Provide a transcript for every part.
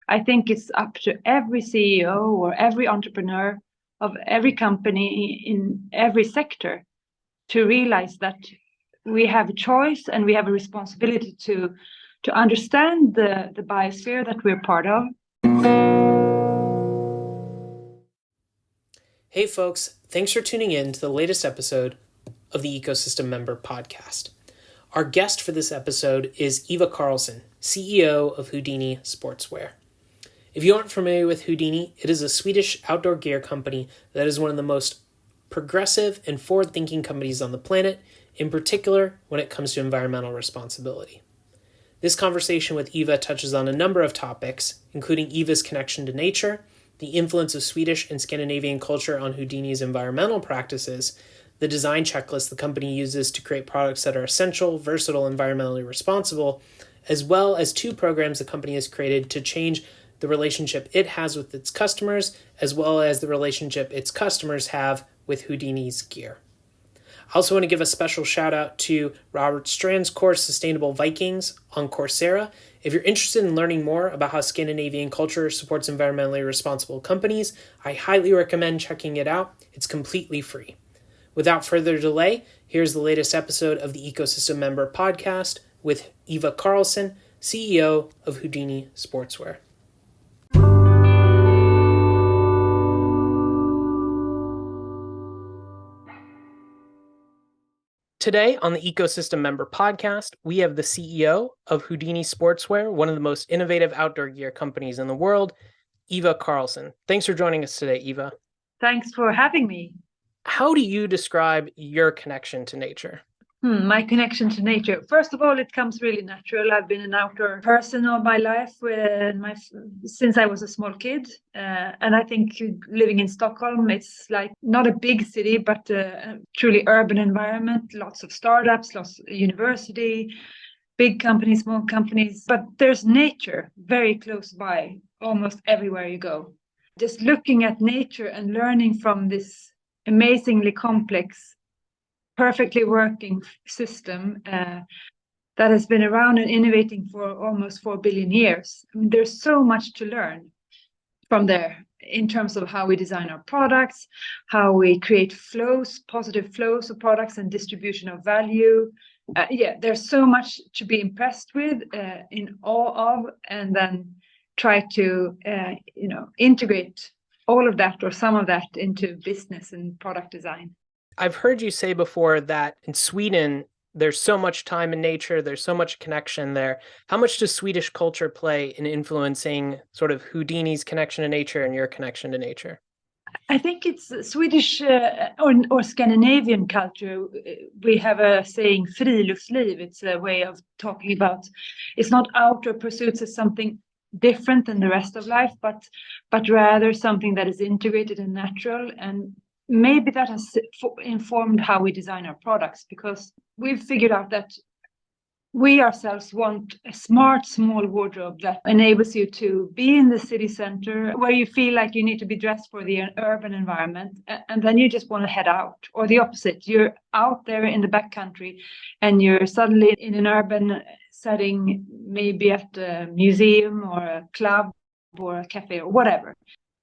I think it's up to every CEO or every entrepreneur of every company in every sector to realize that we have a choice and we have a responsibility to understand the biosphere that we're part of. Hey folks, thanks for tuning in to the latest episode of the Ecosystem Member Podcast. Our guest for this episode is Eva Karlsson, CEO of Houdini Sportswear. If you aren't familiar with Houdini, it is a Swedish outdoor gear company that is one of the most progressive and forward-thinking companies on the planet, in particular when it comes to environmental responsibility. This conversation with Eva touches on a number of topics, including Eva's connection to nature, the influence of Swedish and Scandinavian culture on Houdini's environmental practices, the design checklist the company uses to create products that are essential, versatile, environmentally responsible, as well as 2 programs the company has created to change the relationship it has with its customers, as well as the relationship its customers have with Houdini's gear. I also want to give a special shout out to Robert Strand's course, Sustainable Vikings, on Coursera. If you're interested in learning more about how Scandinavian culture supports environmentally responsible companies, I highly recommend checking it out. It's completely free. Without further delay, here's the latest episode of the Ecosystem Member Podcast with Eva Karlsson, CEO of Houdini Sportswear. Today on the Ecosystem Member Podcast, we have the CEO of Houdini Sportswear, one of the most innovative outdoor gear companies in the world, Eva Karlsson. Thanks for joining us today, Eva. Thanks for having me. How do you describe your connection to nature? My connection to nature. First of all, it comes really natural. I've been an outdoor person all my life since I was a small kid. And I think living in Stockholm, it's like not a big city, but a truly urban environment. Lots of startups, lots of university, big companies, small companies. But there's nature very close by, almost everywhere you go. Just looking at nature and learning from this amazingly complex, perfectly working system that has been around and innovating for almost 4 billion years. I mean, there's so much to learn from there in terms of how we design our products, how we create flows, positive flows of products and distribution of value. There's so much to be impressed with, in awe of, and then try to integrate all of that or some of that into business and product design. I've heard you say before that in Sweden, there's so much time in nature, there's so much connection there. How much does Swedish culture play in influencing sort of Houdini's connection to nature and your connection to nature? I think it's Swedish or Scandinavian culture. We have a saying, friluftsliv. It's a way of talking about, it's not outdoor pursuits as something different than the rest of life, but rather something that is integrated and natural. And maybe that has informed how we design our products, because we've figured out that we ourselves want a smart, small wardrobe that enables you to be in the city center where you feel like you need to be dressed for the urban environment. And then you just want to head out, or the opposite. You're out there in the backcountry and you're suddenly in an urban setting, maybe at a museum or a club or a cafe or whatever.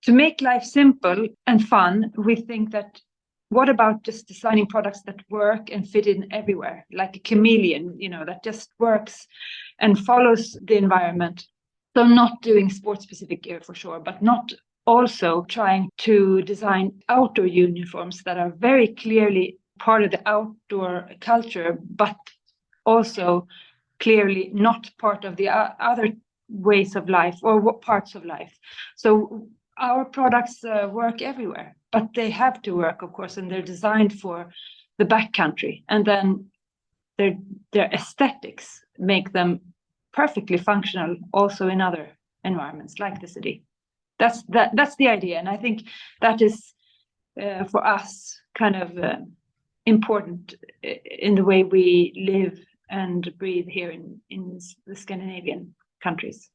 To make life simple and fun, we think that what about just designing products that work and fit in everywhere, like a chameleon, that just works and follows the environment. So not doing sports-specific gear for sure, but not also trying to design outdoor uniforms that are very clearly part of the outdoor culture, but also clearly not part of the other ways of life or what parts of life. So our products work everywhere, but they have to work, of course, and they're designed for the backcountry. And then their aesthetics make them perfectly functional also in other environments like the city. That's the idea, and I think that is for us kind of important in the way we live and breathe here in the Scandinavian countries.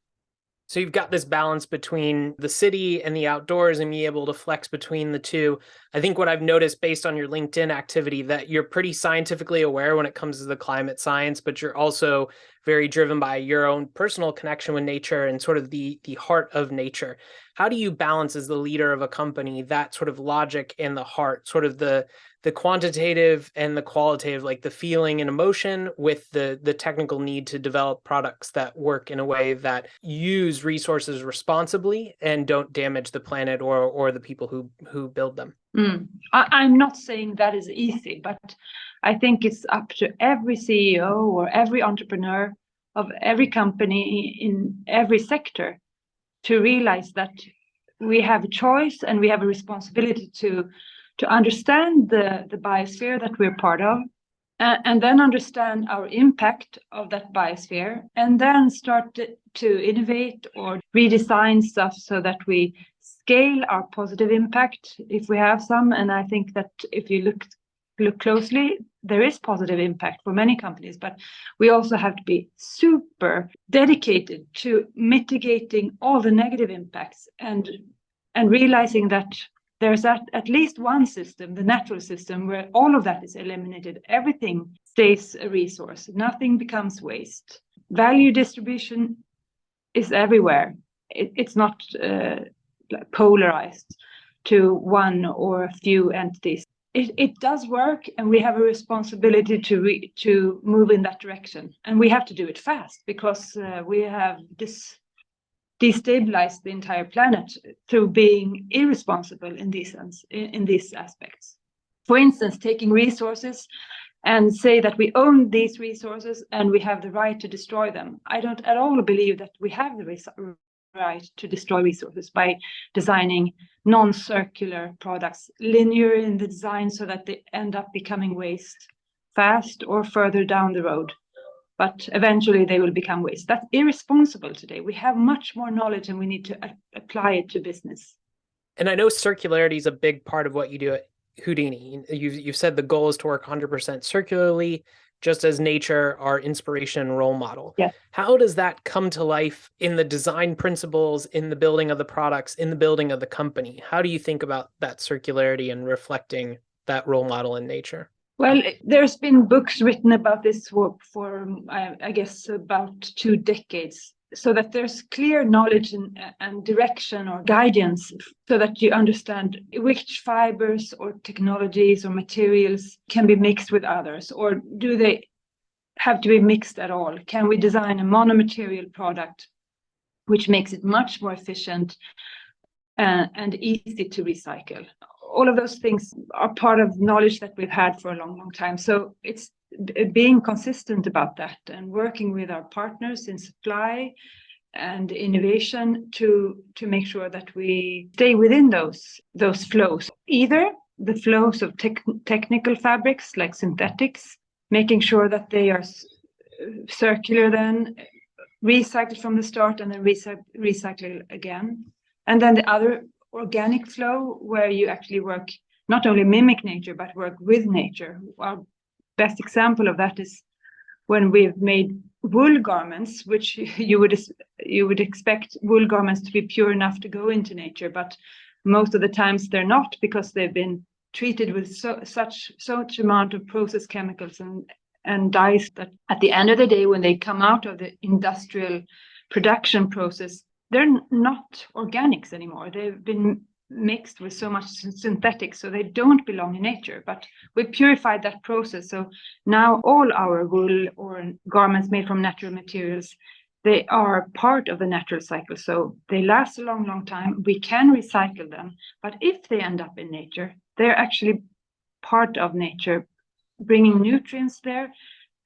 So you've got this balance between the city and the outdoors and being able to flex between the two. I think what I've noticed based on your LinkedIn activity that you're pretty scientifically aware when it comes to the climate science, but you're also very driven by your own personal connection with nature and sort of the heart of nature. How do you balance as the leader of a company that sort of logic and the heart, sort of the quantitative and the qualitative, like the feeling and emotion with the technical need to develop products that work in a way that use resources responsibly and don't damage the planet or the people who build them? I'm not saying that is easy, but I think it's up to every CEO or every entrepreneur of every company in every sector to realize that we have a choice and we have a responsibility to understand the biosphere that we're part of, and then understand our impact of that biosphere, and then start to innovate or redesign stuff so that we scale our positive impact if we have some. And I think that if you look closely, there is positive impact for many companies, but we also have to be super dedicated to mitigating all the negative impacts and realizing that there's at least one system, the natural system, where all of that is eliminated. Everything stays a resource. Nothing becomes waste. Value distribution is everywhere. It's not polarized to one or a few entities. It does work, and we have a responsibility to move in that direction. And we have to do it fast because we have destabilized the entire planet through being irresponsible in these aspects. For instance, taking resources and say that we own these resources and we have the right to destroy them. I don't at all believe that we have the right to destroy resources by designing non-circular products, linear in the design so that they end up becoming waste fast or further down the road. But eventually they will become waste. That's irresponsible today. We have much more knowledge and we need to apply it to business. And I know circularity is a big part of what you do at Houdini. You've said the goal is to work 100% circularly, just as nature, our inspiration and role model. Yeah. How does that come to life in the design principles, in the building of the products, in the building of the company? How do you think about that circularity and reflecting that role model in nature? Well, there's been books written about this for I guess, about 2 decades, so that there's clear knowledge and direction or guidance so that you understand which fibers or technologies or materials can be mixed with others, or do they have to be mixed at all? Can we design a monomaterial product which makes it much more efficient and easy to recycle? All of those things are part of knowledge that we've had for a long, long time. So it's being consistent about that and working with our partners in supply and innovation to make sure that we stay within those flows. Either the flows of technical fabrics like synthetics, making sure that they are circular, then recycled from the start and then recycle again. And then the other organic flow where you actually work, not only mimic nature, but work with nature. Our best example of that is when we've made wool garments, which you would expect wool garments to be pure enough to go into nature, but most of the times they're not, because they've been treated with such amount of process chemicals and dyes that at the end of the day, when they come out of the industrial production process, they're not organics anymore. They've been mixed with so much synthetics, so they don't belong in nature. But we purified that process. So now all our wool or garments made from natural materials, they are part of the natural cycle. So they last a long, long time. We can recycle them. But if they end up in nature, they're actually part of nature, bringing nutrients there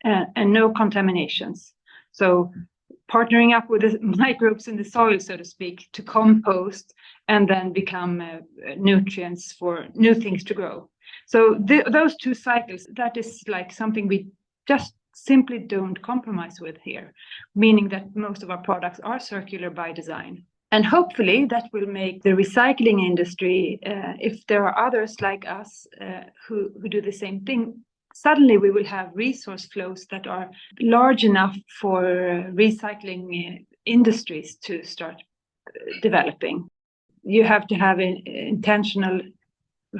and no contaminations. So partnering up with the microbes in the soil, so to speak, to compost and then become nutrients for new things to grow. So those 2 cycles, that is like something we just simply don't compromise with here, meaning that most of our products are circular by design. And hopefully that will make the recycling industry, if there are others like us who do the same thing, suddenly we will have resource flows that are large enough for recycling industries to start developing. You have to have intentional,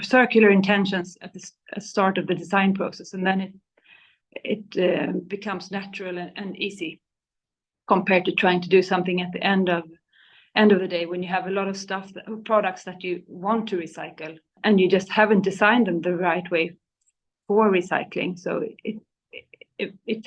circular intentions at the start of the design process, and then it becomes natural and easy. compared to trying to do something at the end of the day when you have a lot of products that you want to recycle and you just haven't designed them the right way for recycling. So it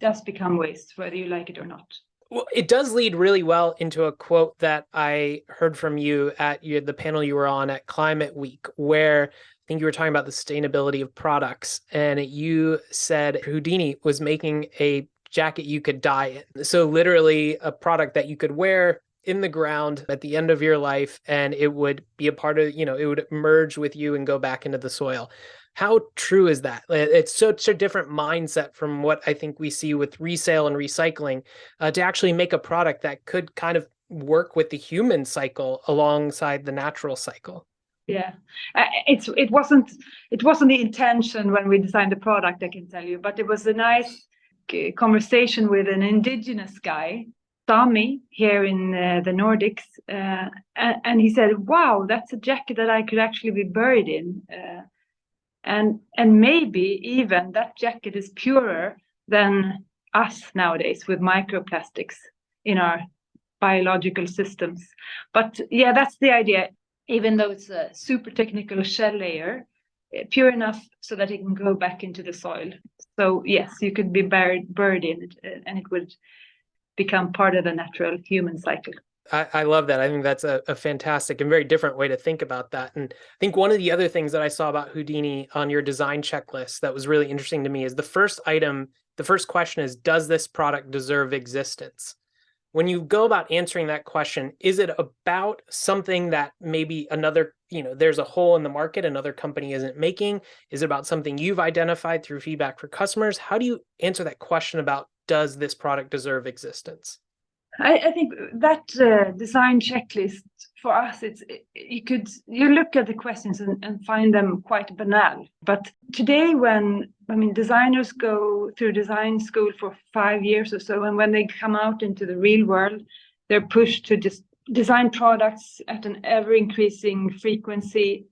does become waste, whether you like it or not. Well, it does lead really well into a quote that I heard from you at the panel you were on at Climate Week, where I think you were talking about the sustainability of products. And you said Houdini was making a jacket you could dye in. So literally a product that you could wear in the ground at the end of your life, and it would be a part of, it would merge with you and go back into the soil. How true is that? It's such a different mindset from what I think we see with resale and recycling, to actually make a product that could kind of work with the human cycle alongside the natural cycle. Yeah, it wasn't the intention when we designed the product, I can tell you, but it was a nice conversation with an indigenous guy, Sami, here in the Nordics, and he said, "Wow, that's a jacket that I could actually be buried in." And maybe even that jacket is purer than us nowadays with microplastics in our biological systems. But yeah, that's the idea. Even though it's a super technical shell layer, pure enough so that it can go back into the soil. So yes, you could be buried in it, and it would become part of the natural human cycle. I love that. I think that's a fantastic and very different way to think about that. And I think one of the other things that I saw about Houdini on your design checklist that was really interesting to me is the first question is, does this product deserve existence? When you go about answering that question, is it about something that maybe there's a hole in the market another company isn't making? Is it about something you've identified through feedback for customers? How do you answer that question about, does this product deserve existence? I think that design checklist for us, you look at the questions and find them quite banal. But today, designers go through design school for 5 years or so, and when they come out into the real world, they're pushed to just design products at an ever increasing frequency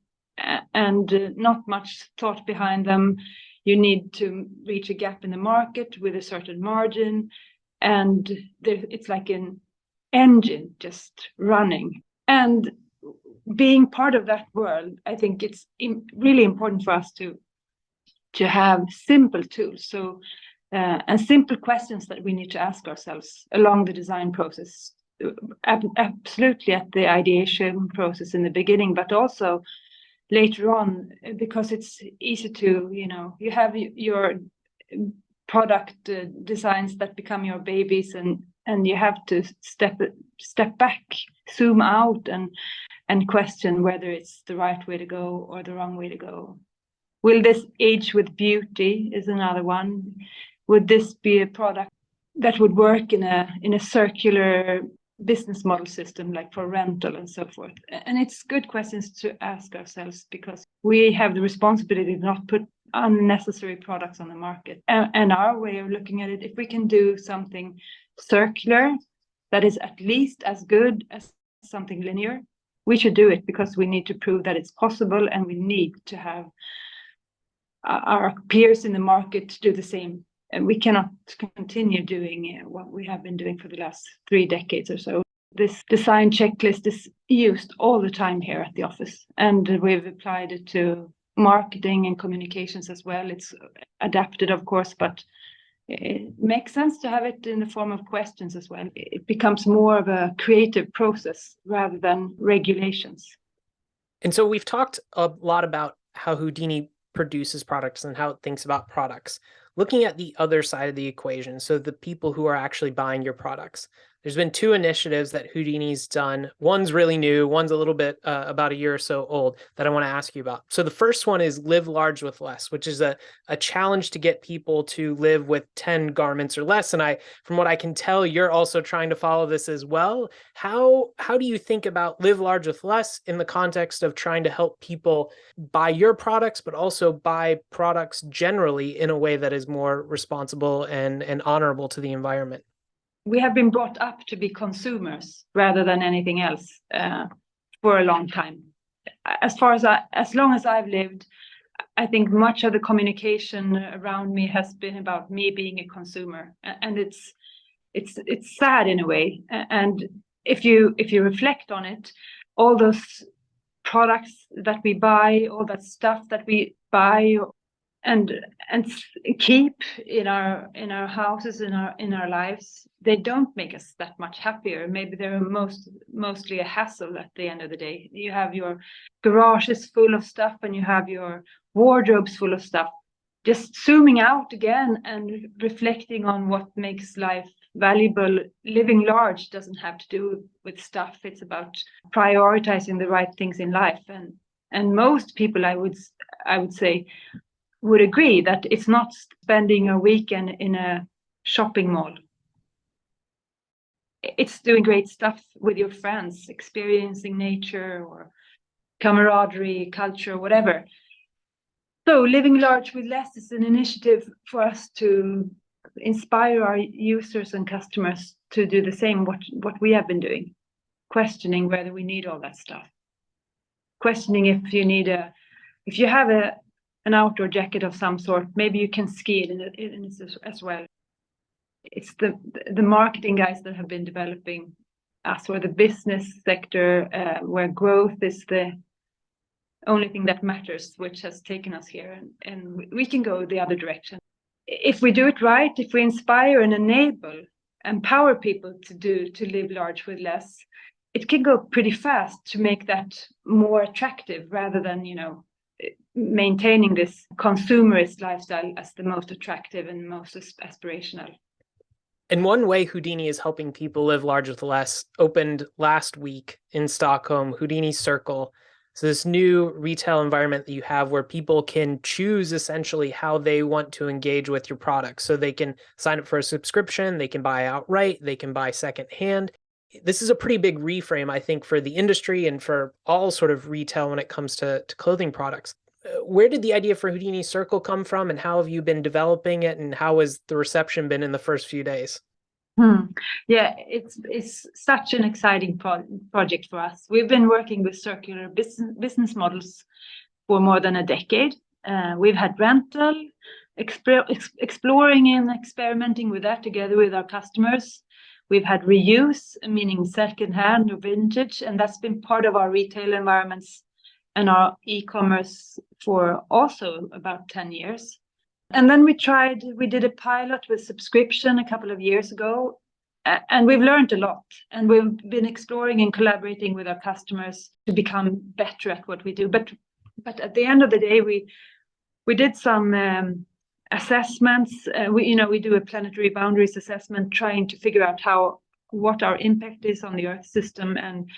and not much thought behind them. You need to reach a gap in the market with a certain margin. And it's like an engine just running. And being part of that world, I think it's really important for us to have simple tools. So and simple questions that we need to ask ourselves along the design process. Absolutely at the ideation process in the beginning, but also later on, because it's easy to, you have your product designs that become your babies, and you have to step back, zoom out, and question whether it's the right way to go or the wrong way to go. Will this age with beauty is another one. Would this be a product that would work in a circular business model system, like for rental and so forth? And it's good questions to ask ourselves, because we have the responsibility to not put unnecessary products on the market. And our way of looking at it, if we can do something circular that is at least as good as something linear, we should do it, because we need to prove that it's possible, and we need to have our peers in the market do the same. And we cannot continue doing what we have been doing for the last 3 decades or so. This design checklist is used all the time here at the office, and we've applied it to marketing and communications as well. It's adapted, of course, but it makes sense to have it in the form of questions as well. It becomes more of a creative process rather than regulations. And so we've talked a lot about how Houdini produces products and how it thinks about products. Looking at the other side of the equation, so the people who are actually buying your products, there's been 2 initiatives that Houdini's done. One's really new, one's a little bit about a year or so old, that I want to ask you about. So the first one is Live Large with Less, which is a challenge to get people to live with 10 garments or less. And from what I can tell, you're also trying to follow this as well. How do you think about Live Large with Less in the context of trying to help people buy your products, but also buy products generally in a way that is more responsible and honorable to the environment? We have been brought up to be consumers rather than anything else for a long time. As long as I've lived, I think much of the communication around me has been about me being a consumer, and it's sad in a way. And if you reflect on it, all those products that we buy, all that stuff that we buy and keep in our houses, in our lives, they don't make us that much happier. Maybe they're mostly a hassle at the end of the day. You have your garages full of stuff and you have your wardrobes full of stuff. Just zooming out again and reflecting on what makes life valuable. Living large doesn't have to do with stuff. It's about prioritizing the right things in life. And most people, I would say, would agree that it's not spending a weekend in a shopping mall. It's doing great stuff with your friends, experiencing nature or camaraderie, culture, whatever. So living large with less is an initiative for us to inspire our users and customers to do the same, what we have been doing, questioning whether we need all that stuff, questioning if you have an outdoor jacket of some sort, maybe you can ski in it as well. It's the marketing guys that have been developing us, or the business sector where growth is the only thing that matters, which has taken us here, and we can go the other direction. If we do it right, if we inspire and empower people to live large with less, it can go pretty fast to make that more attractive, rather than, maintaining this consumerist lifestyle as the most attractive and most aspirational. And one way Houdini is helping people live large with less opened last week in Stockholm, Houdini Circle. So this new retail environment that you have where people can choose essentially how they want to engage with your products. So they can sign up for a subscription, they can buy outright, they can buy secondhand. This is a pretty big reframe, I think, for the industry and for all sort of retail when it comes to clothing products. Where did the idea for Houdini Circle come from, and how have you been developing it, and how has the reception been in the first few days? Yeah, it's such an exciting project for us. We've been working with circular business models for more than a decade. We've had rental, exploring and experimenting with that together with our customers. We've had reuse, meaning secondhand or vintage, and that's been part of our retail environments and our e-commerce for also about 10 years. And then we did a pilot with subscription a couple of years ago, and we've learned a lot. And we've been exploring and collaborating with our customers to become better at what we do. But at the end of the day, we did some assessments. We do a planetary boundaries assessment, trying to figure out what our impact is on the Earth system. And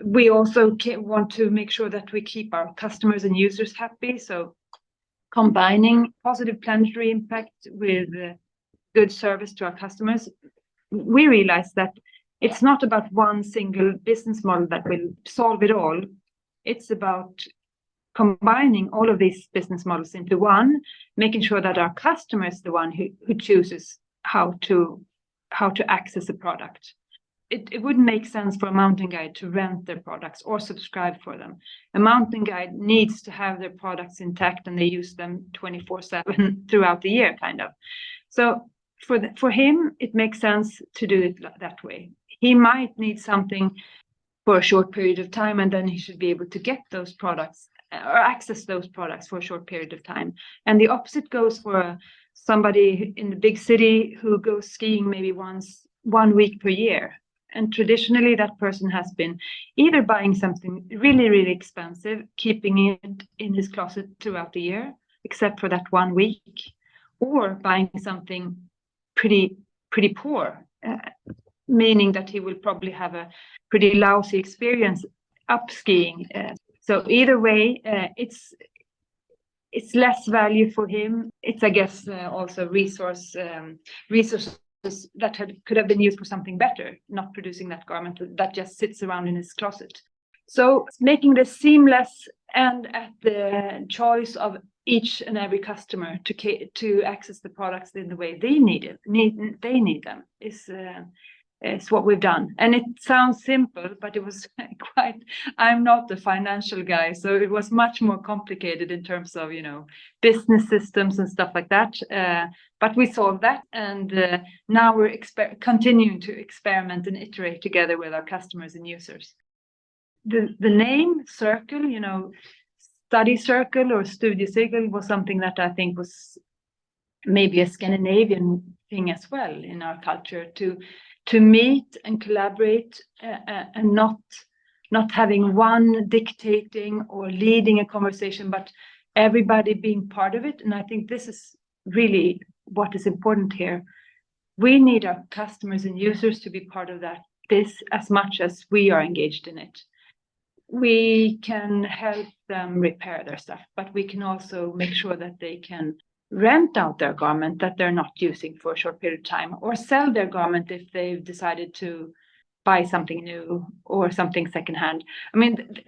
we also want to make sure that we keep our customers and users happy. So combining positive planetary impact with good service to our customers, we realize that it's not about one single business model that will solve it all. It's about combining all of these business models into one, making sure that our customer is the one who chooses how to access a product. It wouldn't make sense for a mountain guide to rent their products or subscribe for them. A mountain guide needs to have their products intact and they use them 24/7 throughout the year, kind of. So for him, it makes sense to do it that way. He might need something for a short period of time, and then he should be able to get those products or access those products for a short period of time. And the opposite goes for somebody in the big city who goes skiing maybe one week per year. And traditionally, that person has been either buying something really, really expensive, keeping it in his closet throughout the year, except for that 1 week, or buying something pretty poor, meaning that he will probably have a pretty lousy experience up skiing. So either way, it's less value for him. It's, I guess, also resources that could have been used for something better, not producing that garment that just sits around in his closet. So making this seamless and at the choice of each and every customer to access the products in the way they need them is is what we've done. And it sounds simple, but it was I'm not a financial guy, so it was much more complicated in terms of, business systems and stuff like that. But we solved that, and now we're continuing to experiment and iterate together with our customers and users. The name Circle, study circle or studiecirkel, was something that I think was maybe a Scandinavian thing as well in our culture, to meet and collaborate, and not having one dictating or leading a conversation, but everybody being part of it. And I think this is really what is important here. We need our customers and users to be part of this as much as we are engaged in it. We can help them repair their stuff, but we can also make sure that they can rent out their garment that they're not using for a short period of time, or sell their garment if they've decided to buy something new or something secondhand.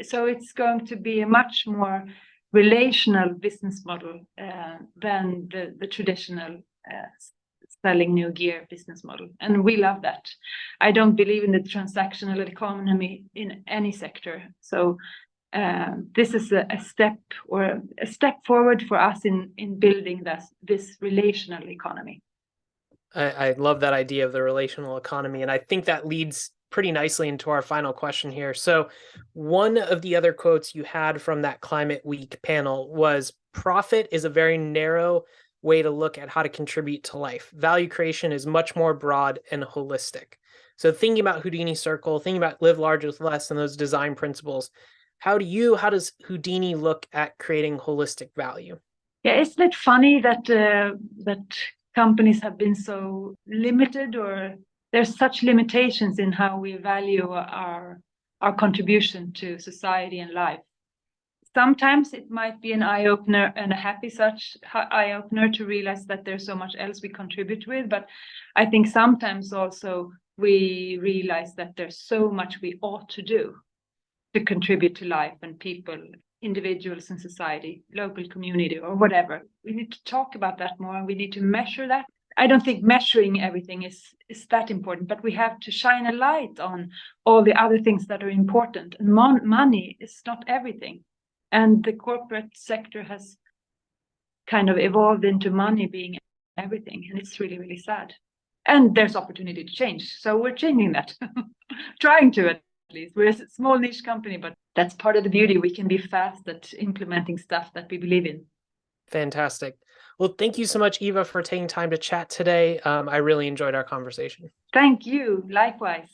So it's going to be a much more relational business model than the traditional selling new gear business model. And we love that. I don't believe in the transactional economy in any sector. So this is a step forward for us in building this relational economy. I love that idea of the relational economy. And I think that leads pretty nicely into our final question here. So one of the other quotes you had from that Climate Week panel was, "Profit is a very narrow way to look at how to contribute to life. Value creation is much more broad and holistic." So thinking about Houdini Circle, thinking about live large with less and those design principles, how does Houdini look at creating holistic value? Yeah, isn't it funny that companies have been so limited, or there's such limitations in how we value our contribution to society and life? Sometimes it might be an eye-opener, and a happy such eye-opener, to realize that there's so much else we contribute with. But I think sometimes also we realize that there's so much we ought to do to contribute to life and people, individuals in society, local community, or whatever. We need to talk about that more, and we need to measure that. I don't think measuring everything is that important, but we have to shine a light on all the other things that are important. And money is not everything. And the corporate sector has kind of evolved into money being everything. And it's really, really sad. And there's opportunity to change. So we're changing that, trying to at least. We're a small niche company, but that's part of the beauty. We can be fast at implementing stuff that we believe in. Fantastic. Well, thank you so much, Eva, for taking time to chat today. I really enjoyed our conversation. Thank you. Likewise.